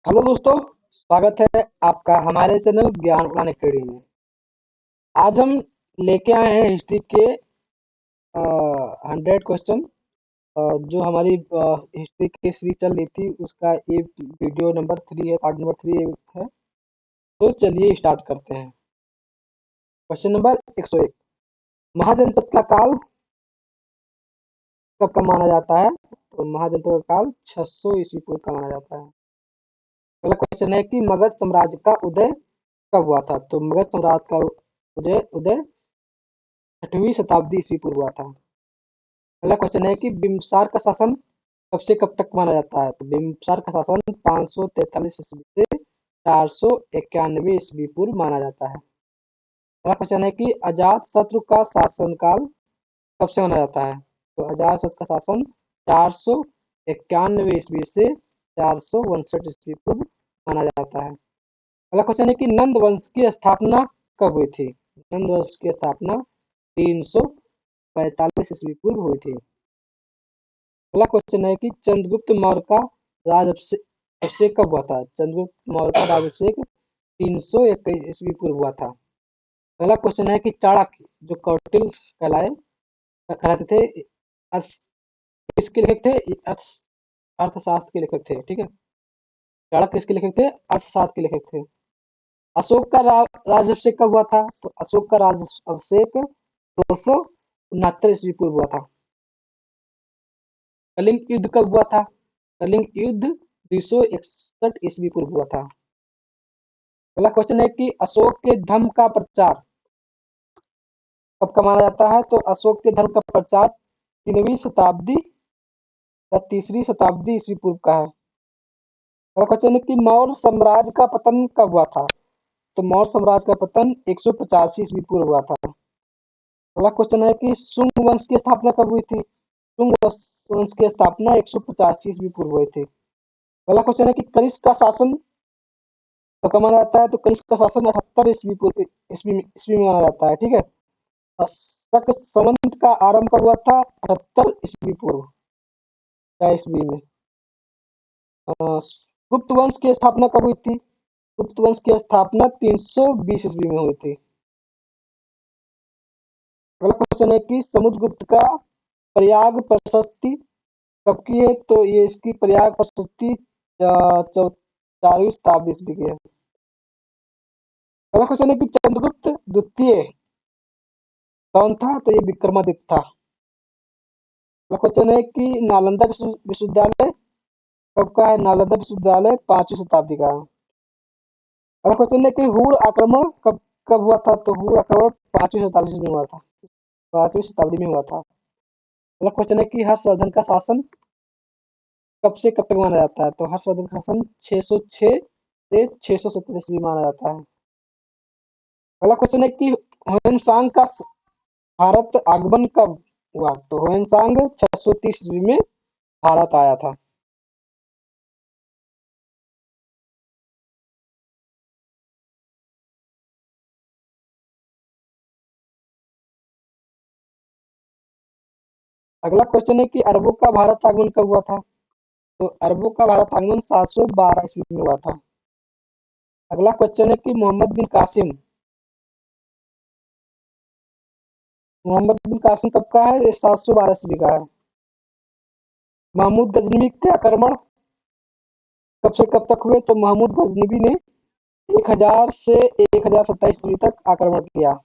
Hello दोस्तों, स्वागत है आपका हमारे चैनल ज्ञान उड़ान अकेडमी में। आज हम लेके आए हैं हिस्ट्री के 100 क्वेश्चन। जो हमारी हिस्ट्री की सीरीज चल रही थी उसका ये वीडियो नंबर 3 है, पार्ट नंबर 3 है। तो चलिए स्टार्ट करते हैं। क्वेश्चन नंबर 101, महाजनपद का काल कब का माना जाता है? तो महाजनपद का काल 600 ईस्वी पूर्व का माना जाता है। अगला क्वेश्चन है कि मगध साम्राज्य का उदय कब हुआ था? तो मगध साम्राज्य का उदय उदय 6वीं शताब्दी ईस्वी पूर्व हुआ था। अगला क्वेश्चन है कि बिम्बिसार का शासन कब से कब तक माना जाता है? तो बिम्बिसार का शासन 543 ईस्वी से 491 ईस्वी पूर्व माना जाता है। अगला क्वेश्चन है कि अजात शत्रु का शासनकाल कब से माना जाता है? तो अजात शत्रु का शासन 491 ईस्वी से 462 ईस्वी पूर्व माना जाता है। अगला क्वेश्चन है कि नंद वंश की स्थापना कब हुई थी? नंद वंश की स्थापना 345 ईस्वी पूर्व हुई थी। अगला क्वेश्चन है कि चंद्रगुप्त मौर्य का राजअभिषेक कब हुआ था? चंद्रगुप्त मौर्य का राजअभिषेक 321 ईस्वी पूर्व हुआ था। अगला क्वेश्चन है कि चाणक्य जो कौटिल्य कहलाते थे, किसके लेखक थे? अर्थशास्त्र के लेखक थे। ठीक है, चाणक्य किसके लेखक थे? अर्थशास्त्र के लेखक थे। अशोक का राजअभिषेक कब हुआ था? तो अशोक का राजअभिषेक 269 ईस्वी पूर्व हुआ था। कलिंग युद्ध कब हुआ था? कलिंग युद्ध 261 ईस्वी पूर्व हुआ था। अगला क्वेश्चन है कि अशोक के धर्म का प्रचार कब का माना जाता है? तो अशोक के धर्म का प्रचार 3वीं शताब्दी या 3री शताब्दी ईस्वी पूर्व का है। अगला क्वेश्चन है कि मौर्य साम्राज्य का पतन कब हुआ था? तो मौर्य साम्राज्य का पतन 185 ईस्वी पूर्व हुआ था। अगला क्वेश्चन है कि शुंग वंश की स्थापना कब हुई थी? शुंग वंश की स्थापना 185 ईस्वी पूर्व हुई थी। अगला क्वेश्चन है कि कनिष्क का शासन तो कब माना जाता है? तो कनिष्क का शासन 78 ईस्वी पूर्व ईस्वी में माना जाता है। ठीक है, शक संवत का आरंभ कब हुआ था? 78 ईस्वी पूर्व या ईस्वी में। गुप्त वंश की स्थापना कब हुई थी? गुप्त वंश की स्थापना 320 ईस्वी में हुई थी। अगला क्वेश्चन है कि समुद्रगुप्त का प्रयाग प्रशस्ति कब की है? तो ये इसकी प्रयाग प्रशस्ति 4वीं शताब्दी ईस्वी की है। अगला क्वेश्चन है कि चंद्रगुप्त द्वितीय कौन था? तो ये विक्रमादित्य था। अगला क्वेश्चन है कि नालंदा विश्वविद्यालय कब का है? नालंदा विश्वविद्यालय 5वीं शताब्दी का है। अगला क्वेश्चन है कि हूण आक्रमण कब कब हुआ था? तो हूण आक्रमण 5वीं शताब्दी में हुआ था। 5वीं शताब्दी में हुआ था। अगला क्वेश्चन है कि हर्षवर्धन का शासन कब से कब तक माना जाता है? तो हर्षवर्धन का शासन 606 से 670 ईस्वी माना जाता है। अगला क्वेश्चन है कि ह्वेनसांग का भारत आगमन कब हुआ? तो ह्वेनसांग 630 ईस्वी में भारत आया था। अगला क्वेश्चन है कि अरबों का भारत आगमन कब हुआ था? तो अरबों का भारत आगमन 712 ईस्वी में हुआ था। अगला क्वेश्चन है कि मोहम्मद बिन कासिम कब का है? ये 712 ईस्वी का है। महमूद गजनवी के आक्रमण कब से कब तक हुए? तो महमूद गजनवी ने 1000 से 1027 ईस्वी तक आक्रमण किया।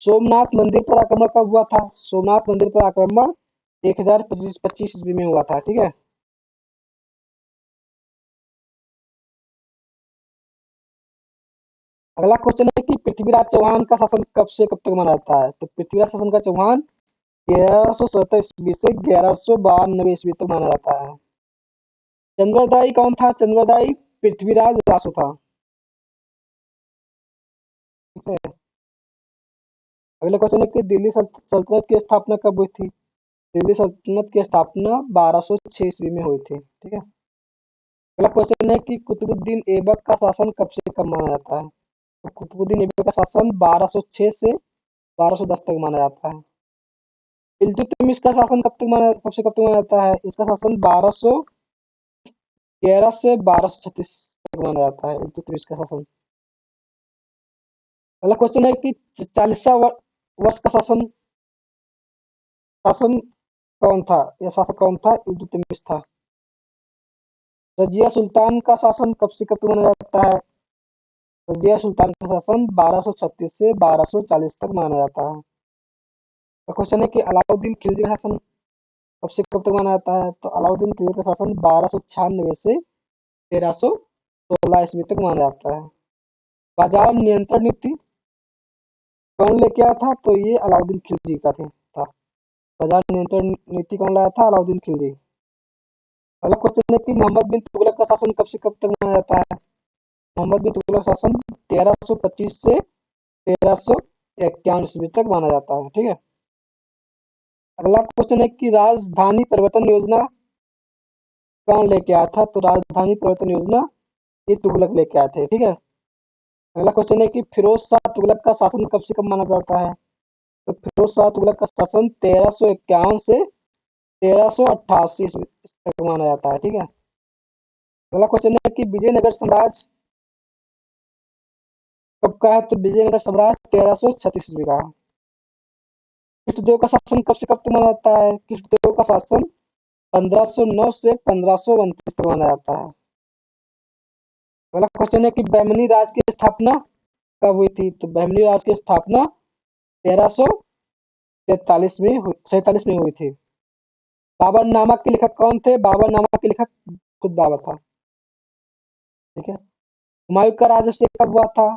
सोमनाथ मंदिर पर आक्रमण कब हुआ था? सोमनाथ मंदिर पर आक्रमण 1025 ईस्वी में हुआ था। ठीक है, अगला क्वेश्चन है कि पृथ्वीराज चौहान का शासन कब से कब तक माना जाता है? तो पृथ्वीराज शासन का चौहान 1177 ईस्वी से 1192 ईस्वी तक माना जाता है। चंद्रदाई कौन था? चंद्रदाई पृथ्वीराज रासो था। ठीक है, अगला क्वेश्चन है कि दिल्ली सल्तनत की स्थापना कब हुई थी? दिल्ली सल्तनत की स्थापना 1206 ईस्वी में हुई थी। ठीक है, अगला क्वेश्चन है कि कुतुबुद्दीन ऐबक का शासन कब से कब माना जाता है? तो कुतुबुद्दीन ऐबक का शासन 1206 से 1210 तक माना जाता है। इल्तुतमिश का शासन कब से कब तक माना जाता है? इसका शासन 1200 13 से 1236 तक माना जाता है इल्तुतमिश का शासन। अगला क्वेश्चन है कि 40वां वर्ष का शासन शासन कौन था? यह शासक कौन था? इल्तुतमिश था। रजिया सुल्तान का शासन कब से कब तक माना जाता है? रजिया सुल्तान का शासन 1236 से 1240 तक माना जाता है। तो क्वेश्चन है कि अलाउद्दीन खिलजी का शासन कब से कब तक माना जाता है? तो अलाउद्दीन खिलजी का शासन 1296 से 1316 ईस्वी तक माना जाता है। बाजार नियंत्रण नीति कौन लेके आया था? तो ये अलाउद्दीन खिलजी का था। बाजार नियंत्रण नीति कौन लाया था? अलाउद्दीन खिलजी। अगला क्वेश्चन है कि मोहम्मद बिन तुगलक का शासन कब से कब तक माना जाता है? मोहम्मद बिन तुगलक का शासन 1325 से 1351 ईस्वी तक माना जाता है। ठीक है। अगला क्वेश्चन है कि राजधानी परिवर्तन योजना कौन लेके आया था? तो राजधानी परिवर्तन योजना ये तुगलक लेके आए थे। ठीक है। अगला क्वेश्चन है कि फिरोज शाह तुगलक का शासन कब से कब माना जाता है? तो फिरोज शाह तुगलक का शासन 1351 से 1388 ईस्वी तक माना जाता है। ठीक है। अगला क्वेश्चन है कि विजयनगर साम्राज्य कब का है? तो विजयनगर साम्राज्य 1336 ईस्वी का है। कृष्णदेव का शासन कब से कब तक माना जाता है? कृष्णदेव का शासन 1509 से 1529 तक माना जाता है। अगला क्वेश्चन है कि बहमनी राज की स्थापना कब हुई थी? तो बहमनी राज की स्थापना 1343 में हुई थी। बाबरनामा के लेखक कौन थे? बाबरनामा के लेखक खुद बाबर था। ठीक है। हुमायूं का राज्याभिषेक कब हुआ था?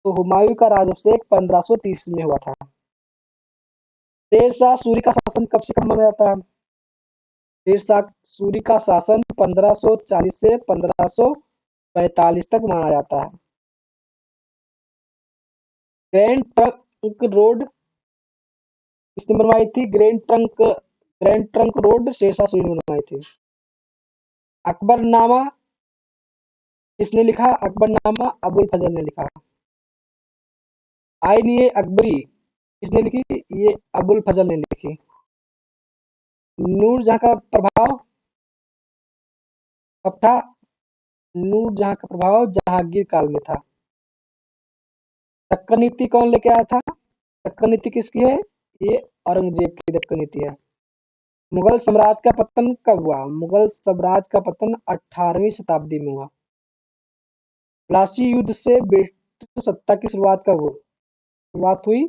तो हुमायूं का राज्याभिषेक 1530 में हुआ था। शेर शाह सूरी का शासन कब से कब माना जाता है? शेर शाह सूरी का शासन 1540 से 1545 तक माना जाता है। ग्रैंड ट्रंक रोड किसने बनवाई थी? Grand trunk road Sher Shah Suri ने बनवाई थी। अकबरनामा किसने लिखा? अकबरनामा अबुल फजल ने लिखा। आईन ए अकबरी किसने लिखी? ये अबुल फजल ने लिखी। नूरजहां का प्रभाव कब था? नूरजहां का प्रभाव जहांगीर काल में था। दक्कन नीति कौन लेके आया था? दक्कन नीति किसकी है? ये औरंगजेब की दक्कन नीति है। मुगल साम्राज्य का पतन कब हुआ? मुगल साम्राज्य का पतन 18वीं शताब्दी में हुआ। प्लासी युद्ध से ब्रिटिश सत्ता की शुरुआत कब हुई? शुरुआत हुई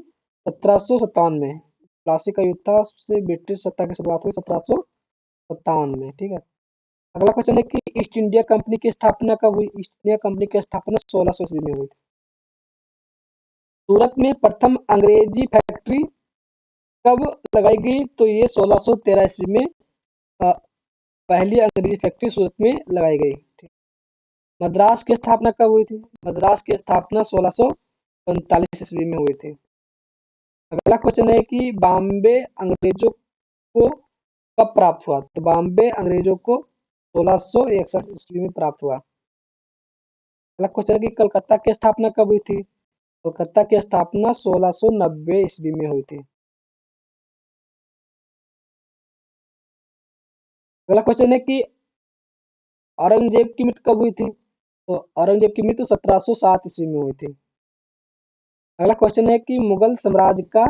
1757 में। प्लासी का युद्ध था, उससे ब्रिटिश सत्ता की शुरुआत हुई 1757 में। ठीक है। अगला क्वेश्चन है कि ईस्ट इंडिया कंपनी की स्थापना कब हुई? ईस्ट इंडिया कंपनी की स्थापना 1600 ईस्वी में हुई थी। सूरत में प्रथम अंग्रेजी फैक्ट्री कब लगाई गई? तो ये 1613 ईस्वी में अ, पहली अंग्रेजी फैक्ट्री सूरत में लगाई गई। ठीक। मद्रास की स्थापना कब हुई थी? मद्रास की स्थापना 1645 ईस्वी में हुई थी। अगला क्वेश्चन है कि बॉम्बे अंग्रेजों को कब प्राप्त हुआ? तो बॉम्बे अंग्रेजों को 1661 ईस्वी में प्राप्त हुआ। अगला क्वेश्चन है कि कलकत्ता की स्थापना कब हुई थी? कोलकाता की स्थापना 1690 ईस्वी में हुई थी। अगला क्वेश्चन है कि औरंगजेब की मृत्यु कब हुई थी? तो औरंगजेब की मृत्यु 1707 ईस्वी में हुई थी। अगला क्वेश्चन है कि मुगल साम्राज्य का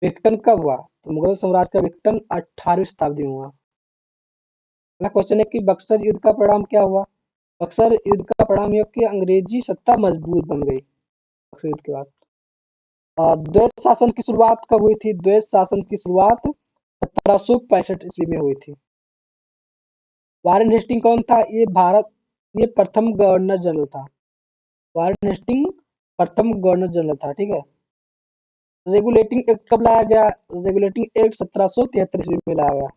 विघटन कब हुआ? तो मुगल साम्राज्य का विघटन 18वीं शताब्दी में हुआ। अगला क्वेश्चन है कि बक्सर युद्ध का परिणाम क्या हुआ? बक्सर युद्ध का परिणाम यह कि अंग्रेजी सत्ता मजबूत बन गई बक्सर युद्ध के बाद। द्वैत शासन की शुरुआत कब हुई थी? द्वैत शासन की शुरुआत 1765 ईस्वी में हुई थी। वारेन हेस्टिंग कौन था? ये प्रथम गवर्नर जनरल था। वारेन हेस्टिंग प्रथम गवर्नर जनरल था। ठीक है। रेगुलेटिंग एक्ट कब लाया गया? रेगुलेटिंग एक्ट 1773 ईस्वी में लाया गया।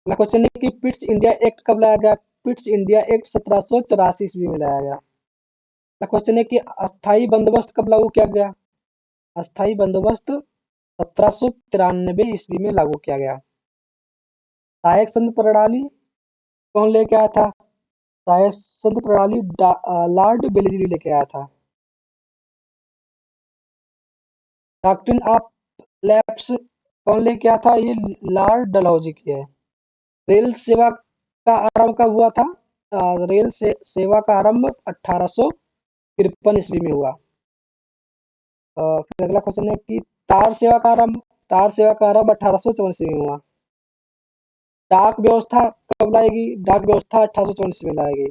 अगला क्वेश्चन है कि पिट्स इंडिया एक्ट कब लाया गया? पिट्स इंडिया एक्ट 1784 ईस्वी में लाया गया। अगला क्वेश्चन है कि अस्थाई बंदोबस्त कब लागू किया गया? अस्थाई बंदोबस्त 1793 ईस्वी में लागू किया गया। सहायक संघ प्रणाली कौन लेके आया था? सहायक संघ प्रणाली लॉर्ड वेलेस्ली लेके आया था। डॉक्ट्रिन ऑफ लैप्स कौन लेके आया था? ये लॉर्ड डलहौजी की है। रेल सेवा का आरंभ कब हुआ था? रेल से सेवा का आरंभ 1853 ईस्वी में हुआ। फिर अगला क्वेश्चन है कि तार सेवा का आरंभ 1854 ईस्वी में हुआ। डाक व्यवस्था कब लाएगी? डाक व्यवस्था 1854 ईस्वी में लाएगी।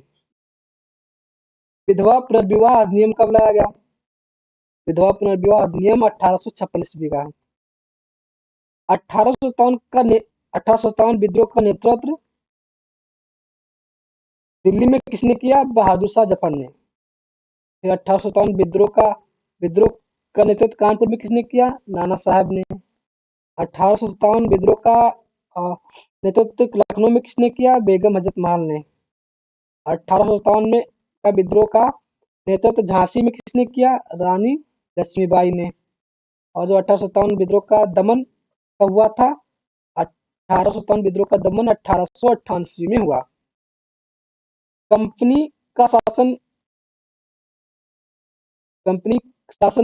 विधवा पुनर्विवाह अधिनियम कब लाया गया? विधवा पुनर्विवाह अधिनियम 1856 ईस्वी का है। 1857 विद्रोह का नेतृत्व दिल्ली में किसने किया? बहादुर शाह जफर ने। फिर 1857 विद्रोह का नेतृत्व कानपुर में किसने किया? नाना साहब ने। 1857 विद्रोह का नेतृत्व लखनऊ में किसने किया? बेगम हजरत महल ने। 1857 में का विद्रोह का नेतृत्व झांसी में किसने किया? रानी लक्ष्मीबाई ने। और जो 1857 विद्रोह का दमन कब हुआ था? 1857 विद्रोह का दमन 1858 ईस्वी में हुआ। कंपनी का शासन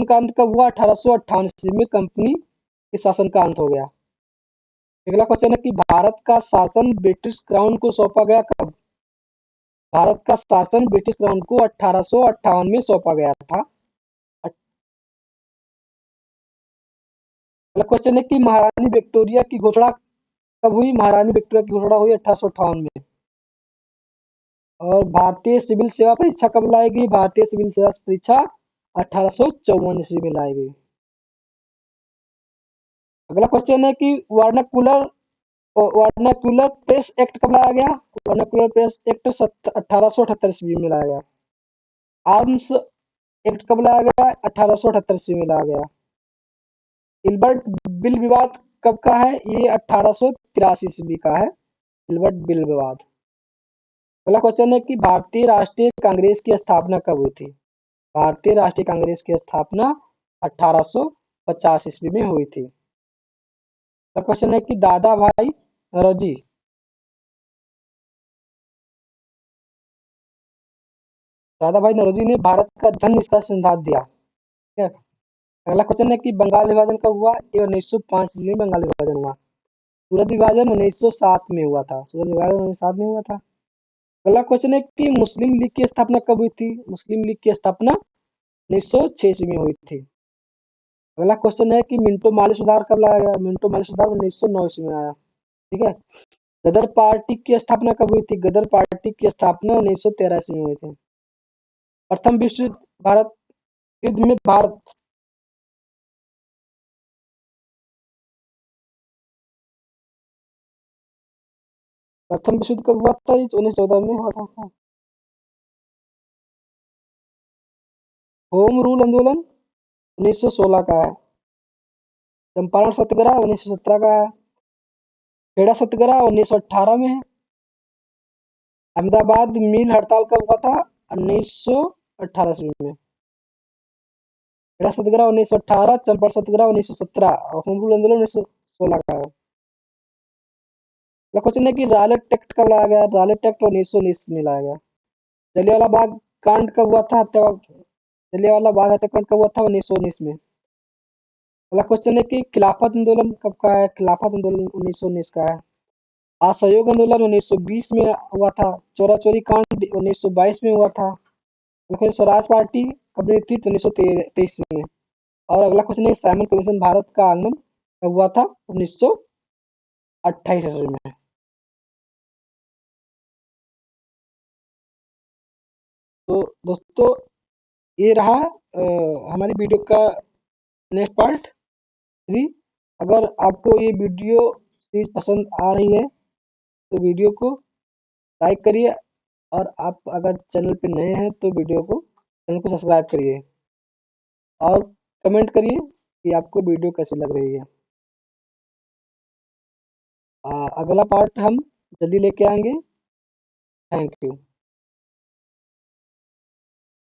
का अंत कब हुआ? 1858 ईस्वी में कंपनी के शासन का अंत हो गया। अगला क्वेश्चन है कि भारत का शासन ब्रिटिश क्राउन को सौंपा गया कब? भारत का शासन ब्रिटिश क्राउन को 1858 में सौंपा गया था। अगला क्वेश्चन है कि महारानी विक्टोरिया की घोषणा कब हुई? महारानी विक्टोरिया की घोषणा हुई 1858 में। और भारतीय सिविल सेवा परीक्षा कब लाएगी? भारतीय सिविल सेवा परीक्षा 1854 ईस्वी में लाएगी। अगला क्वेश्चन है कि वर्नाक्यूलर प्रेस एक्ट कब लाया गया? वर्नाक्यूलर प्रेस एक्ट 1878 ईस्वी में लाया गया। आर्म्स एक्ट कब लाया गया? 1878 ईस्वी में लाया गया। इल्बर्ट बिल विवाद कब का है? ये 1883 ईस्वी का है, इल्बर्ट बिल विवाद। अगला क्वेश्चन है कि भारतीय राष्ट्रीय कांग्रेस की स्थापना कब हुई थी? भारतीय राष्ट्रीय कांग्रेस की स्थापना 1850 ईस्वी में हुई थी। अगला क्वेश्चन है कि दादा भाई नौरोजी ने भारत का धन निष्कर्ष सिद्धांत दिया। ठीक है। अगला क्वेश्चन है कि बंगाल विभाजन कब हुआ? ये 1905 ईस्वी में बंगाल विभाजन हुआ। सूरत विभाजन 1907 में हुआ था। सूरत विभाजन 1907 में हुआ था। अगला क्वेश्चन है कि मुस्लिम लीग की स्थापना कब हुई थी? मुस्लिम लीग की स्थापना 1906 ईस्वी में हुई थी। अगला क्वेश्चन है कि मिंटो माली सुधार कब लाया गया? मिंटो माली सुधार 1909 ईस्वी में आया। ठीक है। गदर पार्टी की स्थापना कब हुई थी? गदर पार्टी की स्थापना 1913 ईस्वी में हुई थी। प्रथम विश्व भारत युद्ध में प्रथम विश्व युद्ध कब हुआ था? 1914 में हुआ था। होम रूल आंदोलन 1916 का है। चंपारण सत्याग्रह 1917 का है। खेड़ा सत्याग्रह 1918 में है। अहमदाबाद मिल हड़ताल कब हुआ था? 1918 ईस्वी में। खेड़ा सत्याग्रह 1918, चंपारण सत्याग्रह 1917 और होम रूल आंदोलन 1916 का है। क्वेश्चन है कि रॉलेट एक्ट कब लाया गया? रॉलेट एक्ट 1919 में लाया गया। जलियांवाला बाग कांड कब हुआ था? जलियांवाला बाग हत्याकांड कब हुआ था? 1919 में। अगला क्वेश्चन है कि खिलाफत आंदोलन कब का है? खिलाफत आंदोलन 1919 का है। असहयोग आंदोलन 1920 में हुआ था। चोरा चोरी कांड 1922 में हुआ था। स्वराज पार्टी कब बनी थी? 1923 में। और अगला क्वेश्चन है साइमन कमीशन भारत का आगमन कब हुआ था? 1928 ईस्वी में। तो दोस्तों ये रहा हमारी वीडियो का नेक्स्ट पार्ट 3। अगर आपको ये वीडियो सीरीज पसंद आ रही है तो वीडियो को लाइक करिए, और आप अगर चैनल पे नए हैं तो चैनल को सब्सक्राइब करिए और कमेंट करिए कि आपको वीडियो कैसी लग रही है। अगला पार्ट हम जल्दी लेके आएंगे। Thank you.